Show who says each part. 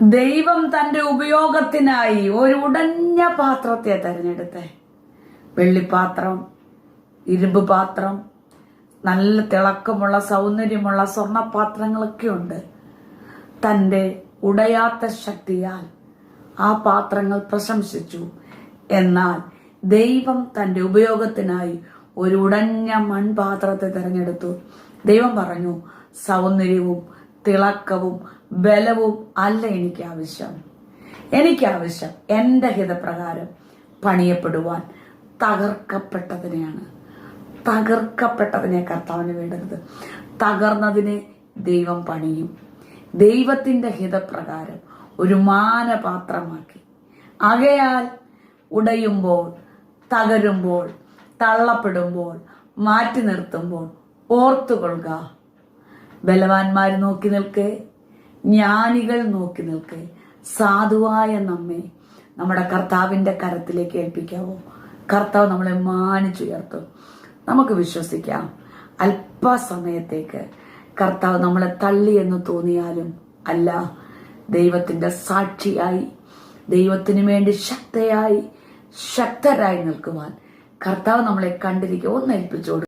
Speaker 1: ദൈവം തന്റെ ഉപയോഗത്തിനായി ഒരു ഉടഞ്ഞ പാത്രത്തെ തെരഞ്ഞെടുത്തേ. വെള്ളിപ്പാത്രം, ഇരുമ്പ് പാത്രം, നല്ല തിളക്കമുള്ള സൗന്ദര്യമുള്ള സ്വർണപാത്രങ്ങളൊക്കെ ഉണ്ട്. തന്റെ ഉടയാത്ത ശക്തിയാൽ ആ പാത്രങ്ങൾ പ്രശംസിച്ചു. എന്നാൽ ദൈവം തന്റെ ഉപയോഗത്തിനായി ഒരു ഉടഞ്ഞ മൺപാത്രത്തെ തെരഞ്ഞെടുത്തു. ദൈവം പറഞ്ഞു, സൗന്ദര്യവും തിളക്കവും ബലവും അല്ല എനിക്കാവശ്യം. എന്റെ ഹിതപ്രകാരം പണിയപ്പെടുവാൻ തകർക്കപ്പെട്ടതിനെ കർത്താവിന് വേണ്ടത്. തകർന്നതിനെ ദൈവം പണിയും. ദൈവത്തിന്റെ ഹിതപ്രകാരം ഒരു മാനപാത്രമാക്കി. ആകയാൽ ഉടയുമ്പോൾ, തകരുമ്പോൾ, തള്ളപ്പെടുമ്പോൾ, മാറ്റി നിർത്തുമ്പോൾ ഓർത്തുകൊള്ളുക, ബലവാന്മാർ നോക്കി നിൽക്കെ, ജ്ഞാനികൾ നോക്കി നിൽക്കെ, സാധുവായ നമ്മെ നമ്മുടെ കർത്താവിന്റെ കരത്തിലേക്ക് ഏൽപ്പിക്കാവോ? കർത്താവ് നമ്മളെ മാനിച്ചുയർത്തും. നമുക്ക് വിശ്വസിക്കാം, അല്പസമയത്തേക്ക് കർത്താവ് നമ്മളെ തള്ളി എന്ന് തോന്നിയാലും അല്ല, ദൈവത്തിന്റെ സാക്ഷിയായി, ദൈവത്തിനു വേണ്ടി ശക്തരായി നിൽക്കുവാൻ കർത്താവ് നമ്മളെ കണ്ടിരിക്കുക. ഒന്ന് ഏൽപ്പിച്ചോട്.